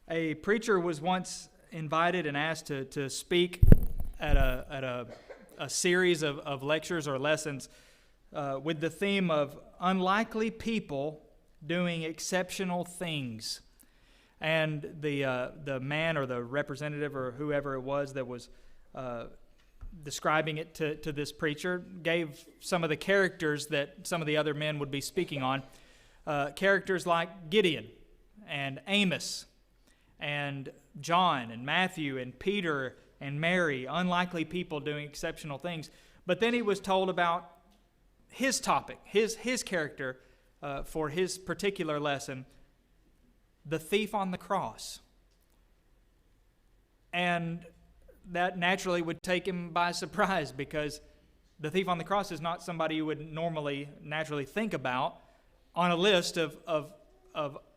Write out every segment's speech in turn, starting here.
A preacher was once invited and asked to speak at a series of lectures or lessons with the theme of unlikely people doing exceptional things. And the man or the representative or whoever it was that was describing it to this preacher gave some of the characters that some of the other men would be speaking on. Characters like Gideon and Amos and John and Matthew and Peter and Mary, unlikely people doing exceptional things. But then he was told about his topic, his character for his particular lesson, the thief on the cross. And that naturally would take him by surprise, because the thief on the cross is not somebody you would normally naturally think about on a list of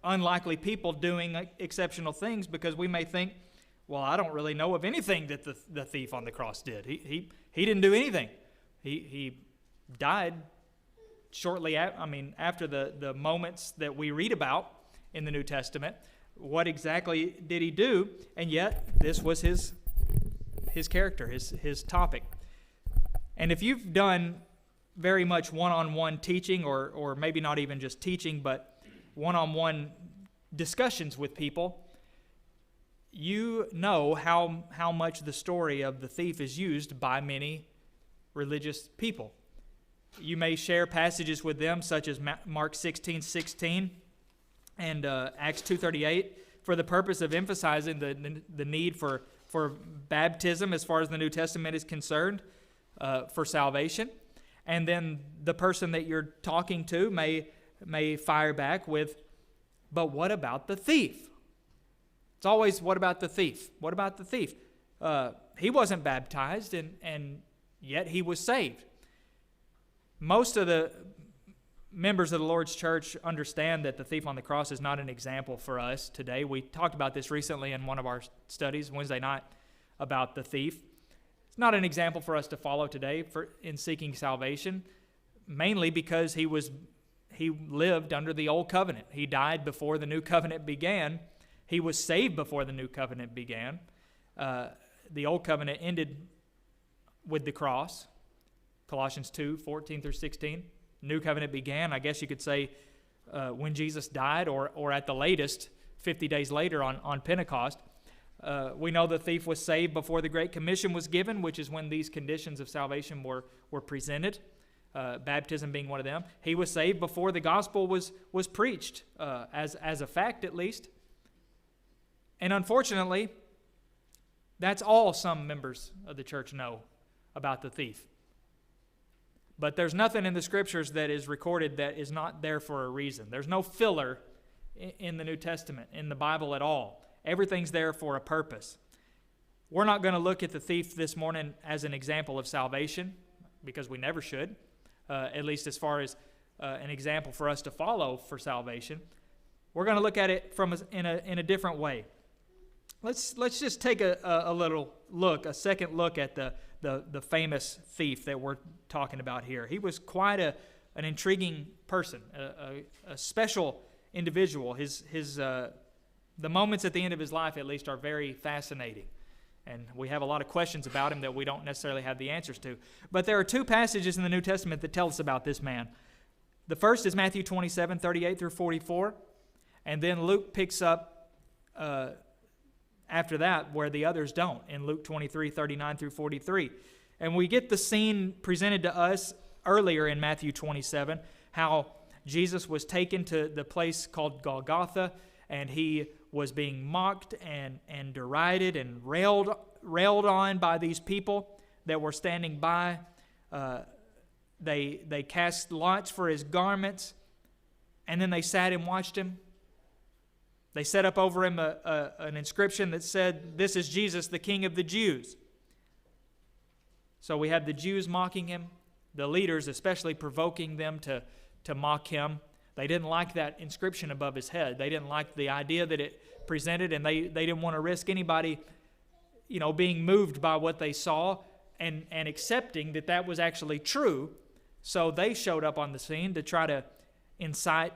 unlikely people doing exceptional things, because we may think, well, I don't really know of anything that the thief on the cross did. He didn't do anything. He died shortly after the moments that we read about in the New Testament. What exactly did he do? And yet this was his character, his topic. And if you've done very much one-on-one teaching, or maybe not even just teaching, but one-on-one discussions with people, you know how much the story of the thief is used by many religious people. You may share passages with them, such as Mark 16:16 and Acts 2:38, for the purpose of emphasizing the need for baptism as far as the New Testament is concerned, for salvation. And then the person that you're talking to may fire back with, but what about the thief? It's always, what about the thief? What about the thief? He wasn't baptized, and yet he was saved. Most of the members of the Lord's church understand that the thief on the cross is not an example for us today. We talked about this recently in one of our studies Wednesday night about the thief. It's not an example for us to follow today in seeking salvation, mainly because he lived under the old covenant. He died before the new covenant began. He was saved before the new covenant began. The old covenant ended with the cross, Colossians 2:14 through 16. New covenant began, I guess you could say, when Jesus died, or at the latest, 50 days later on Pentecost. We know the thief was saved before the Great Commission was given, which is when these conditions of salvation were presented, baptism being one of them. He was saved before the gospel was preached, as a fact at least. And unfortunately, that's all some members of the church know about the thief. But there's nothing in the Scriptures that is recorded that is not there for a reason. There's no filler in the New Testament, in the Bible at all. Everything's there for a purpose. We're not going to look at the thief this morning as an example of salvation, because we never should, at least as far as an example for us to follow for salvation. We're going to look at it in a different way. Let's just take a little look, a second look at the famous thief that we're talking about here. He was quite an intriguing person, a special individual. The moments at the end of his life, at least, are very fascinating. And we have a lot of questions about him that we don't necessarily have the answers to. But there are two passages in the New Testament that tell us about this man. The first is Matthew 27:38 through 44. And then Luke picks up after that where the others don't, in Luke 23:39 through 43. And we get the scene presented to us earlier in Matthew 27, how Jesus was taken to the place called Golgotha, and he was being mocked and derided and railed on by these people that were standing by. They cast lots for his garments, and then they sat and watched him. They set up over him an inscription that said, "This is Jesus, the King of the Jews." So we have the Jews mocking him, the leaders especially provoking them to mock him. They didn't like that inscription above his head. They didn't like the idea that it presented, and they didn't want to risk anybody, being moved by what they saw and accepting that was actually true. So they showed up on the scene to try to incite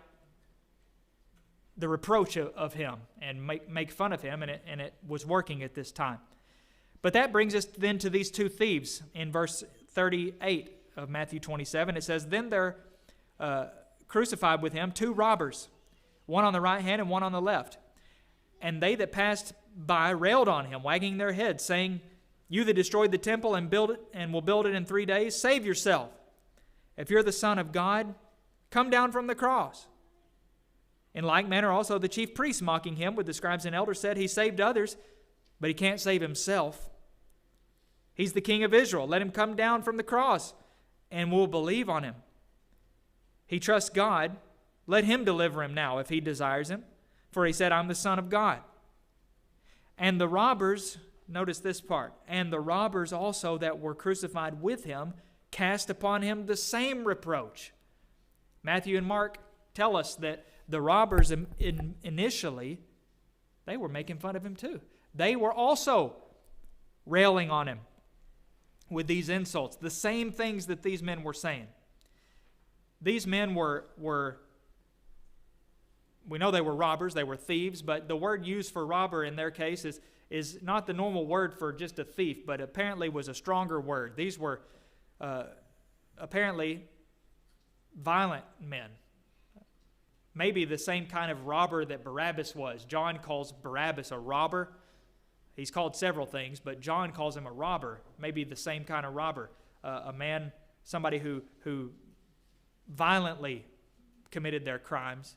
the reproach of him and make fun of him, and it was working at this time. But that brings us then to these two thieves. In verse 38 of Matthew 27, it says, "Then there crucified with him two robbers, one on the right hand and one on the left. And they that passed by railed on him, wagging their heads, saying, 'You that destroyed the temple and build it and will build it in 3 days, save yourself. If you're the Son of God, come down from the cross.' In like manner also the chief priests, mocking him with the scribes and elders, said, 'He saved others, but he can't save himself. He's the King of Israel. Let him come down from the cross, and we'll believe on him. He trusts God. Let him deliver him now if he desires him. For he said, I'm the Son of God.' And the robbers," notice this part, "and the robbers also that were crucified with him cast upon him the same reproach." Matthew and Mark tell us that the robbers initially, they were making fun of him too. They were also railing on him with these insults, the same things that these men were saying. These men were we know they were robbers, they were thieves, but the word used for robber in their case is not the normal word for just a thief, but apparently was a stronger word. These were apparently violent men. Maybe the same kind of robber that Barabbas was. John calls Barabbas a robber. He's called several things, but John calls him a robber. Maybe the same kind of robber. A man, somebody who violently committed their crimes.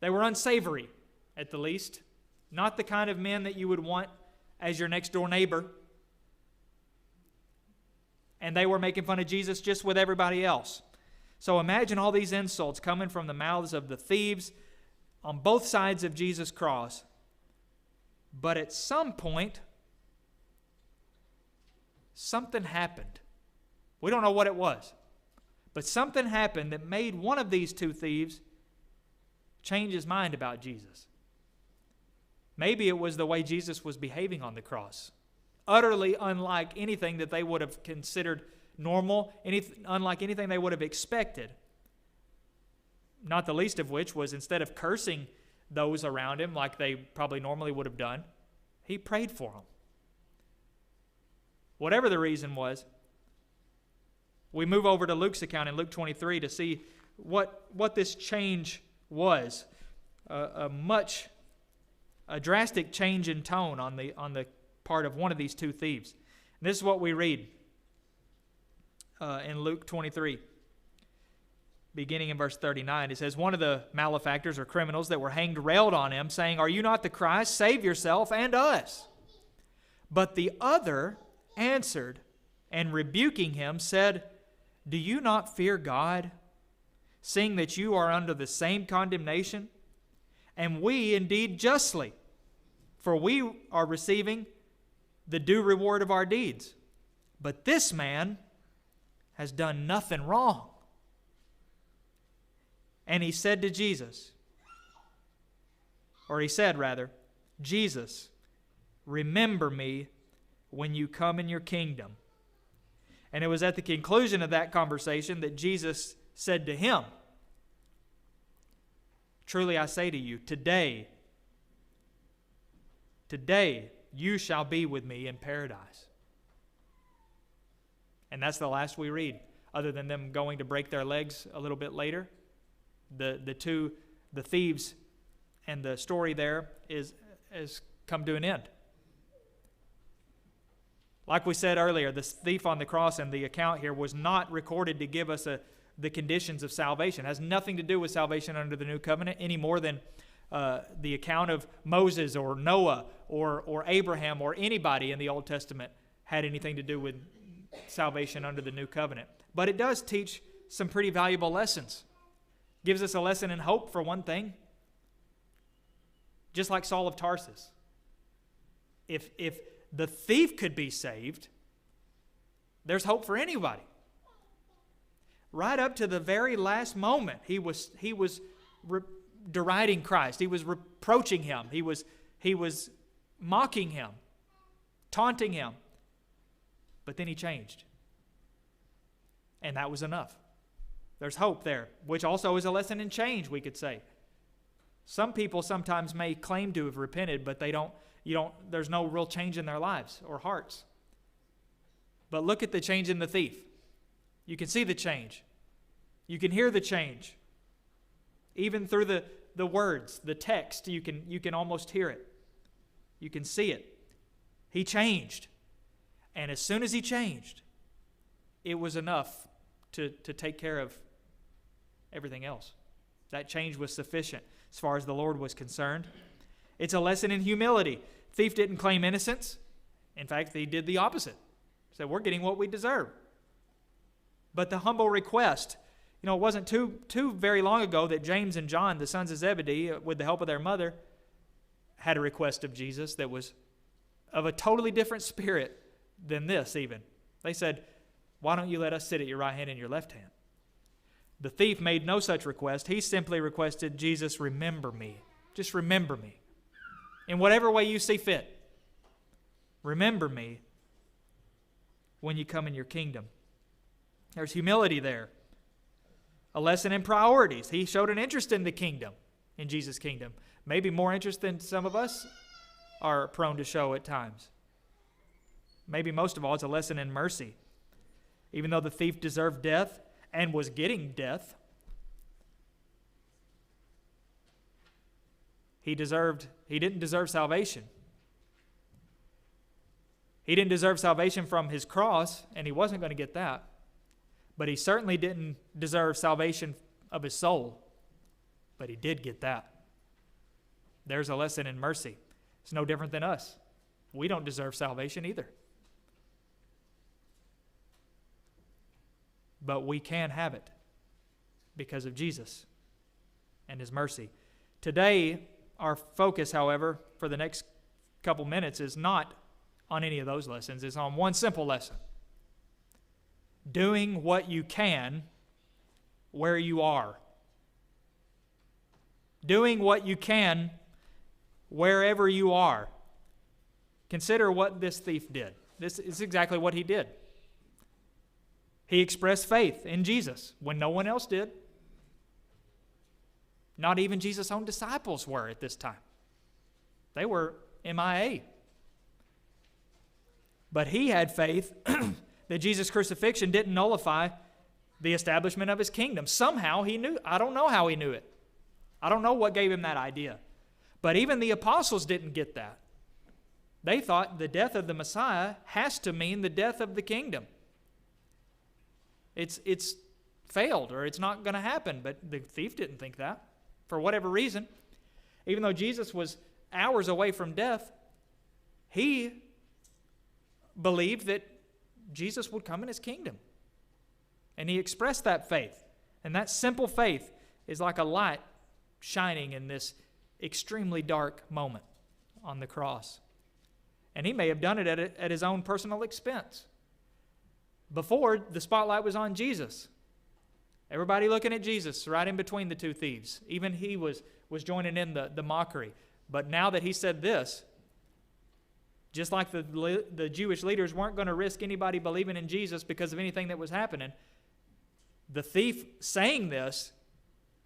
They were unsavory, at the least. Not the kind of men that you would want as your next door neighbor. And they were making fun of Jesus just with everybody else. So imagine all these insults coming from the mouths of the thieves on both sides of Jesus' cross. But at some point, something happened. We don't know what it was. But something happened that made one of these two thieves change his mind about Jesus. Maybe it was the way Jesus was behaving on the cross. Utterly unlike anything that they would have considered normal, unlike anything they would have expected. Not the least of which was, instead of cursing those around him like they probably normally would have done, he prayed for them. Whatever the reason was, we move over to Luke's account in Luke 23 to see what this change was. A drastic change in tone on the part of one of these two thieves. And this is what we read in Luke 23, beginning in verse 39. It says, "One of the malefactors or criminals that were hanged railed on him, saying, 'Are you not the Christ? Save yourself and us.' But the other answered, and rebuking him, said, 'Do you not fear God, seeing that you are under the same condemnation? And we indeed justly, for we are receiving the due reward of our deeds. But this man has done nothing wrong.' And he said to Jesus, or he said rather, 'Jesus, remember me when you come in your kingdom.' And it was at the conclusion of that conversation that Jesus said to him, 'Truly I say to you, today you shall be with me in paradise.'" And that's the last we read, other than them going to break their legs a little bit later. The thieves and the story there has come to an end. Like we said earlier, the thief on the cross and the account here was not recorded to give us the conditions of salvation. It has nothing to do with salvation under the new covenant any more than the account of Moses or Noah or Abraham or anybody in the Old Testament had anything to do with salvation under the new covenant. But it does teach some pretty valuable lessons. Gives us a lesson in hope, for one thing. Just like Saul of Tarsus. If the thief could be saved, there's hope for anybody. Right up to the very last moment, he was deriding Christ. He was reproaching him. He was mocking him, taunting him. But then he changed. And that was enough. There's hope there, which also is a lesson in change, we could say. Some people sometimes may claim to have repented, but there's no real change in their lives or hearts. But look at the change in the thief. You can see the change. You can hear the change. Even through the words, the text, you can almost hear it. You can see it. He changed. And as soon as he changed, it was enough to take care of everything else. That change was sufficient as far as the Lord was concerned. It's a lesson in humility. Thief didn't claim innocence. In fact, he did the opposite. He said, we're getting what we deserve. But the humble request, it wasn't too very long ago that James and John, the sons of Zebedee, with the help of their mother, had a request of Jesus that was of a totally different spirit than this even. They said, why don't you let us sit at your right hand and your left hand? The thief made no such request. He simply requested, Jesus, remember me. Just remember me. In whatever way you see fit. Remember me when you come in your kingdom. There's humility there. A lesson in priorities. He showed an interest in the kingdom, in Jesus' kingdom. Maybe more interest than some of us are prone to show at times. Maybe most of all, it's a lesson in mercy. Even though the thief deserved death and was getting death, he didn't deserve salvation. He didn't deserve salvation from his cross, and he wasn't going to get that. But he certainly didn't deserve salvation of his soul. But he did get that. There's a lesson in mercy. It's no different than us. We don't deserve salvation either. But we can have it because of Jesus and his mercy. Today, our focus, however, for the next couple minutes is not on any of those lessons. It's on one simple lesson. Doing what you can where you are. Doing what you can wherever you are. Consider what this thief did. This is exactly what he did. He expressed faith in Jesus when no one else did. Not even Jesus' own disciples were at this time. They were MIA. But he had faith that Jesus' crucifixion didn't nullify the establishment of his kingdom. Somehow he knew. I don't know how he knew it. I don't know what gave him that idea. But even the apostles didn't get that. They thought the death of the Messiah has to mean the death of the kingdom. It's failed, or it's not going to happen. But the thief didn't think that, for whatever reason. Even though Jesus was hours away from death, he believed that Jesus would come in his kingdom. And he expressed that faith. And that simple faith is like a light shining in this extremely dark moment on the cross. And he may have done it at his own personal expense. Before, the spotlight was on Jesus. Everybody looking at Jesus right in between the two thieves. Even he was joining in the mockery. But now that he said this, just like the Jewish leaders weren't going to risk anybody believing in Jesus because of anything that was happening, the thief saying this,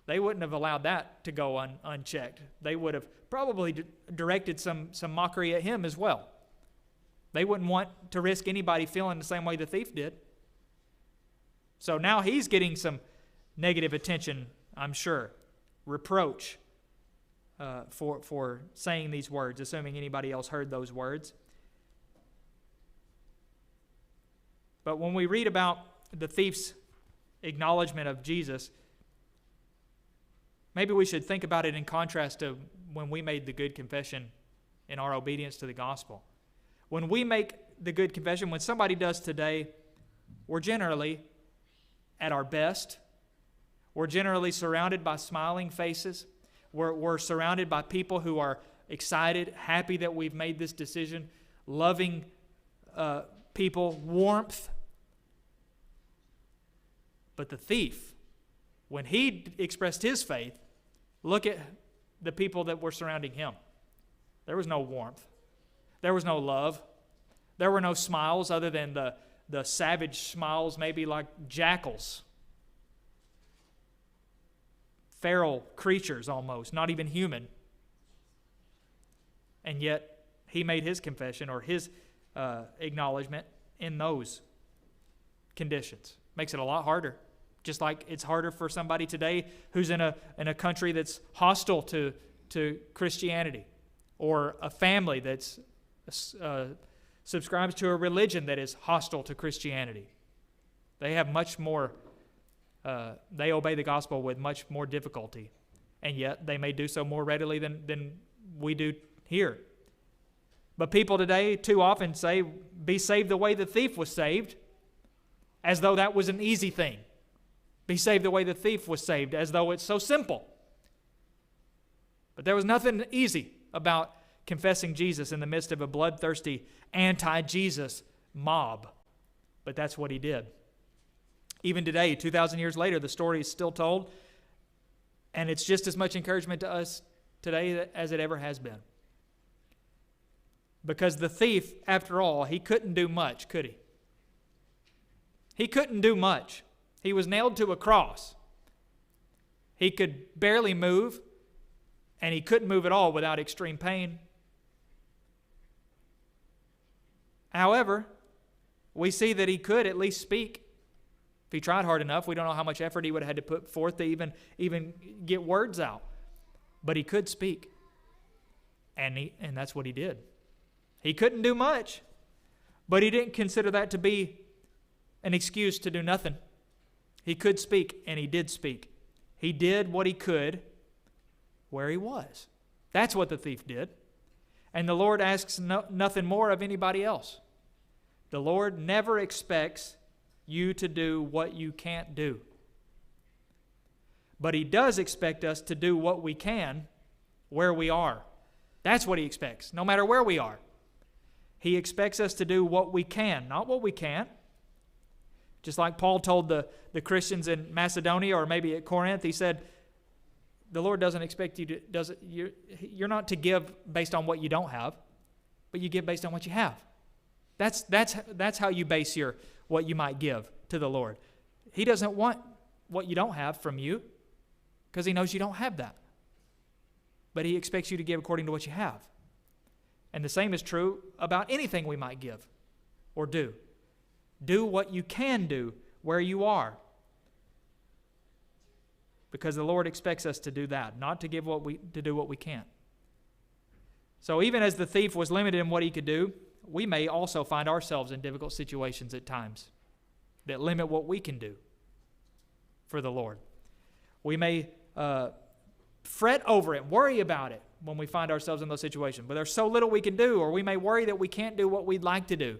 they wouldn't have allowed that to go unchecked. They would have probably directed some mockery at him as well. They wouldn't want to risk anybody feeling the same way the thief did. So now he's getting some negative attention, I'm sure. Reproach for saying these words, assuming anybody else heard those words. But when we read about the thief's acknowledgement of Jesus, maybe we should think about it in contrast to when we made the good confession in our obedience to the gospel. When we make the good confession, when somebody does today, we're generally at our best. We're generally surrounded by smiling faces. We're surrounded by people who are excited, happy that we've made this decision, loving people, warmth. But the thief, when he expressed his faith, look at the people that were surrounding him. There was no warmth. There was no love. There were no smiles other than the savage smiles, maybe like jackals. feral creatures almost, not even human. And yet he made his confession or his acknowledgement in those conditions. Makes it a lot harder. Just like it's harder for somebody today who's in a country that's hostile to Christianity, or a family that's subscribes to a religion that is hostile to Christianity. They have much more, they obey the gospel with much more difficulty, and yet they may do so more readily than we do here. But people today too often say, be saved the way the thief was saved, as though that was an easy thing. Be saved the way the thief was saved, as though it's so simple. But there was nothing easy about confessing Jesus in the midst of a bloodthirsty, anti-Jesus mob. But that's what he did. Even today, 2,000 years later, the story is still told, and it's just as much encouragement to us today as it ever has been. Because the thief, after all, he couldn't do much, could he? He couldn't do much. He was nailed to a cross. He could barely move, and he couldn't move at all without extreme pain. However, we see that he could at least speak. If he tried hard enough, we don't know how much effort he would have had to put forth to even get words out. But he could speak. And that's what he did. He couldn't do much, but he didn't consider that to be an excuse to do nothing. He could speak, and he did speak. He did what he could where he was. That's what the thief did. And the Lord asks nothing more of anybody else. The Lord never expects you to do what you can't do. But he does expect us to do what we can where we are. That's what he expects, no matter where we are. He expects us to do what we can, not what we can't. Just like Paul told the Christians in Macedonia, or maybe at Corinth, he said, the Lord doesn't expect you to, you're not to give based on what you don't have, but you give based on what you have. That's how you base what you might give to the Lord. He doesn't want what you don't have from you because he knows you don't have that. But he expects you to give according to what you have. And the same is true about anything we might give or do. Do what you can do where you are. Because the Lord expects us to do that, not to do what we can't. So even as the thief was limited in what he could do, we may also find ourselves in difficult situations at times that limit what we can do for the Lord. We may fret over it, worry about it when we find ourselves in those situations. But there's so little we can do, or we may worry that we can't do what we'd like to do,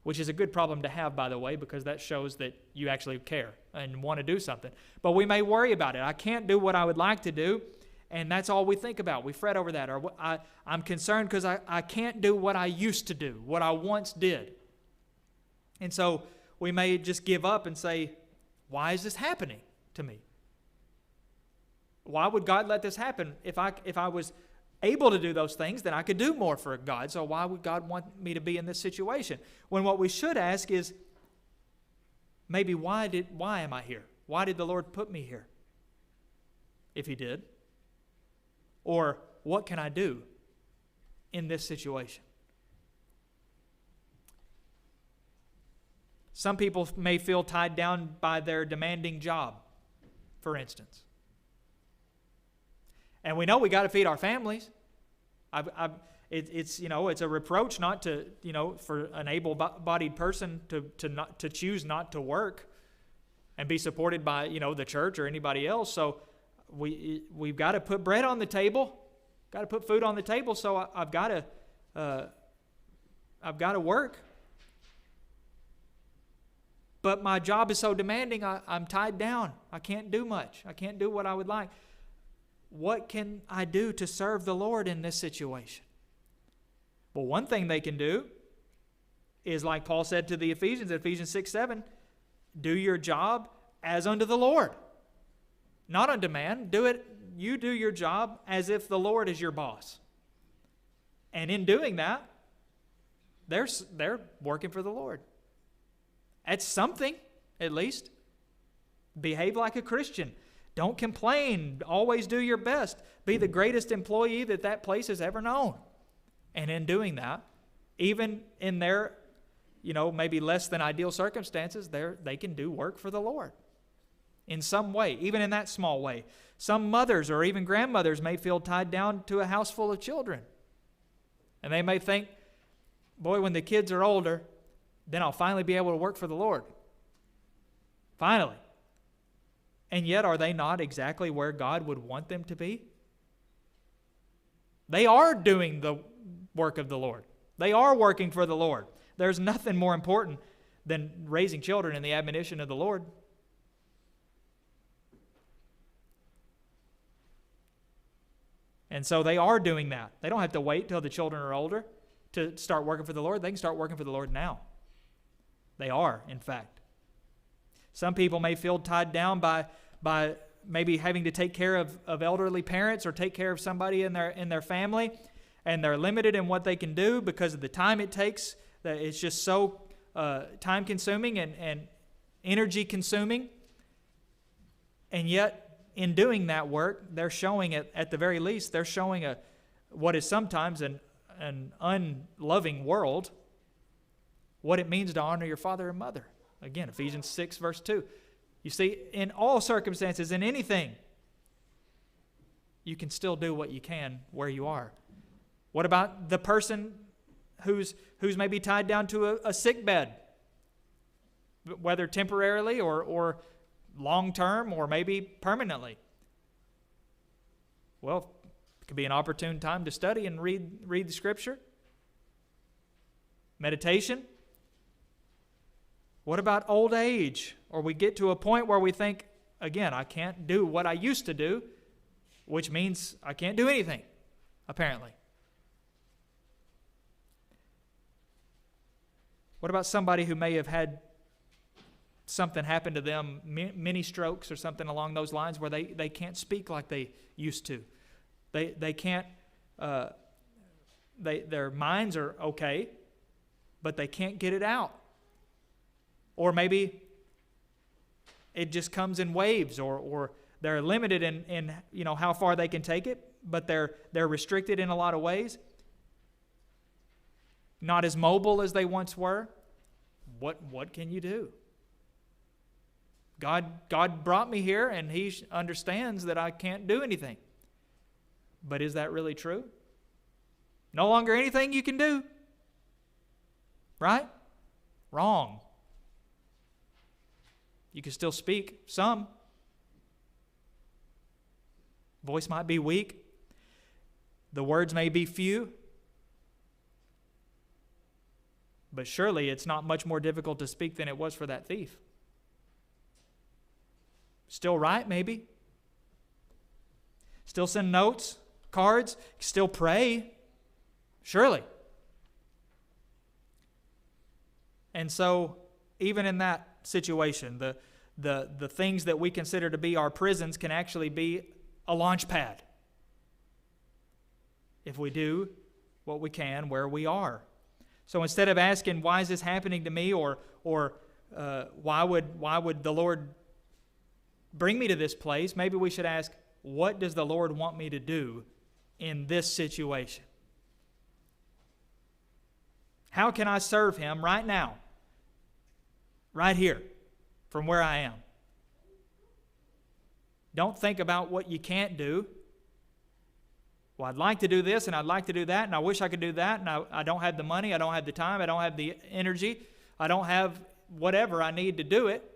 which is a good problem to have, by the way, because that shows that you actually care and want to do something. But we may worry about it. I can't do what I would like to do, and that's all we think about. We fret over that. Or I'm concerned because I can't do what I used to do, what I once did. And so we may just give up and say, why is this happening to me? Why would God let this happen? If I was able to do those things, then I could do more for God. So why would God want me to be in this situation? When what we should ask is, maybe why am I here? Why did the Lord put me here? If he did. Or what can I do in this situation? Some people may feel tied down by their demanding job, for instance. And we know we got to feed our families. It's a reproach not to, for an able-bodied person to choose not to work and be supported by, the church or anybody else. So we've got to put bread on the table, got to put food on the table. So I've got to work. But my job is so demanding, I'm tied down. I can't do much. I can't do what I would like. What can I do to serve the Lord in this situation? Well, one thing they can do is like Paul said to the Ephesians, Ephesians 6:7, do your job as unto the Lord, not unto man. You do your job as if the Lord is your boss. And in doing that, they're working for the Lord. That's something, at least. Behave like a Christian. Don't complain. Always do your best. Be the greatest employee that place has ever known. And in doing that, even in their, maybe less than ideal circumstances, they can do work for the Lord in some way, even in that small way. Some mothers or even grandmothers may feel tied down to a house full of children. And they may think, boy, when the kids are older, then I'll finally be able to work for the Lord. Finally. And yet, are they not exactly where God would want them to be? They are doing the work of the Lord. They are working for the Lord. There's nothing more important than raising children in the admonition of the Lord. And so they are doing that. They don't have to wait till the children are older to start working for the Lord. They can start working for the Lord now. They are, in fact. Some people may feel tied down by maybe having to take care of elderly parents or take care of somebody in their family, and they're limited in what they can do because of the time it takes. That it's just so time-consuming and energy-consuming. And yet, in doing that work, they're showing it, at the very least, they're showing what is sometimes an unloving world what it means to honor your father and mother. Again, Ephesians 6, verse 2. You see, in all circumstances, in anything, you can still do what you can where you are. What about the person who's maybe tied down to a sick bed, whether temporarily or long-term or maybe permanently? Well, it could be an opportune time to study and read the Scripture. Meditation. What about old age? Or we get to a point where we think, again, I can't do what I used to do, which means I can't do anything, apparently. What about somebody who may have had something happen to them, mini strokes or something along those lines, where they can't speak like they used to? They can't, their minds are okay, but they can't get it out. Or maybe it just comes in waves, or they're limited in how far they can take it, but they're restricted in a lot of ways. Not as mobile as they once were. What can you do? God brought me here, and He understands that I can't do anything. But is that really true? No longer anything you can do. Right? Wrong. You can still speak some. Voice might be weak. The words may be few. But surely it's not much more difficult to speak than it was for that thief. Still write, maybe. Still send notes, cards. Still pray. Surely. And so, even in that situation, the things that we consider to be our prisons can actually be a launch pad if we do what we can where we are. So instead of asking, why is this happening to me, or why would the Lord bring me to this place, maybe we should ask, what does the Lord want me to do in this situation? How can I serve Him right now? Right here, from where I am. Don't think about what you can't do. Well, I'd like to do this, and I'd like to do that, and I wish I could do that, and I don't have the money, I don't have the time, I don't have the energy, I don't have whatever I need to do it.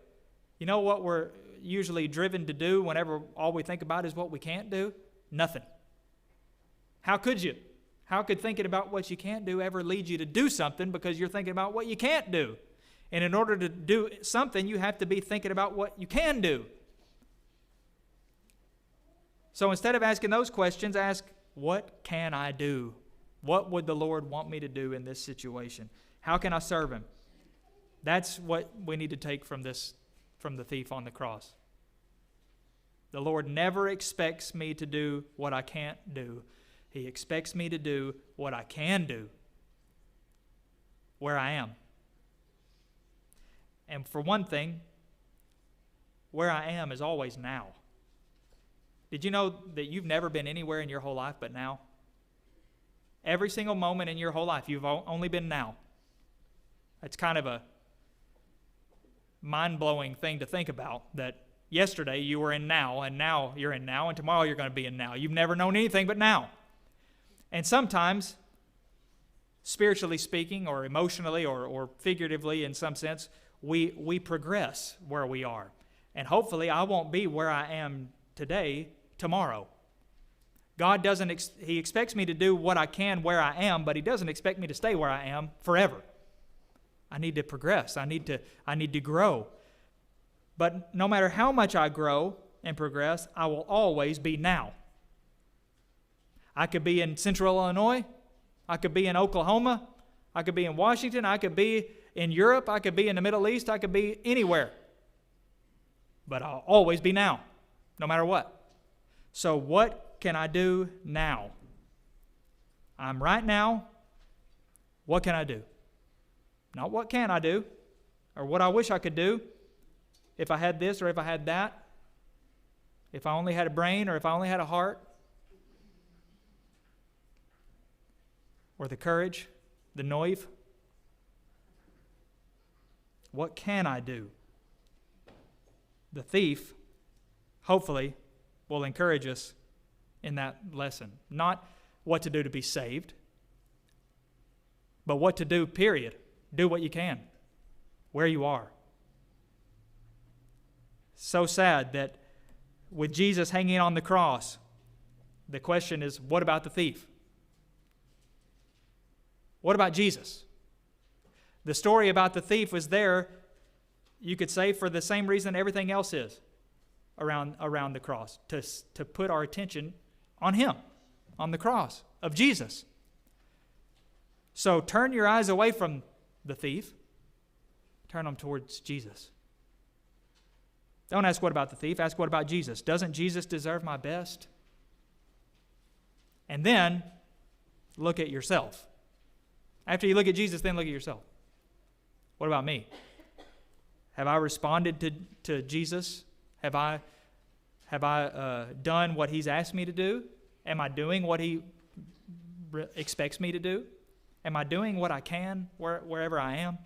You know what we're usually driven to do whenever all we think about is what we can't do? Nothing. How could you? How could thinking about what you can't do ever lead you to do something, because you're thinking about what you can't do? And in order to do something, you have to be thinking about what you can do. So instead of asking those questions, ask, what can I do? What would the Lord want me to do in this situation? How can I serve Him? That's what we need to take from the thief on the cross. The Lord never expects me to do what I can't do. He expects me to do what I can do where I am. And for one thing, where I am is always now. Did you know that you've never been anywhere in your whole life but now? Every single moment in your whole life, you've only been now. It's kind of a mind-blowing thing to think about, that yesterday you were in now, and now you're in now, and tomorrow you're going to be in now. You've never known anything but now. And sometimes, spiritually speaking, or emotionally, or figuratively in some sense, we progress where we are. And hopefully I won't be where I am today, tomorrow. God doesn't, He expects me to do what I can where I am, but He doesn't expect me to stay where I am forever. I need to progress. I need to grow. But no matter how much I grow and progress, I will always be now. I could be in Central Illinois. I could be in Oklahoma. I could be in Washington. I could be in Europe. I could be in the Middle East. I could be anywhere. But I'll always be now, no matter what. So what can I do now? I'm right now. What can I do? Not what can I do, or what I wish I could do if I had this or if I had that, if I only had a brain or if I only had a heart, or the courage, the noive. What can I do? The thief, hopefully, will encourage us in that lesson. Not what to do to be saved, but what to do, period. Do what you can, where you are. So sad that with Jesus hanging on the cross, the question is, what about the thief? What about Jesus? The story about the thief was there, you could say, for the same reason everything else is around the cross, to put our attention on Him, on the cross of Jesus. So turn your eyes away from the thief, turn them towards Jesus. Don't ask what about the thief, ask what about Jesus. Doesn't Jesus deserve my best? And then look at yourself. After you look at Jesus, then look at yourself. What about me? Have I responded to Jesus? Have I done what He's asked me to do? Am I doing what He expects me to do? Am I doing what I can wherever I am?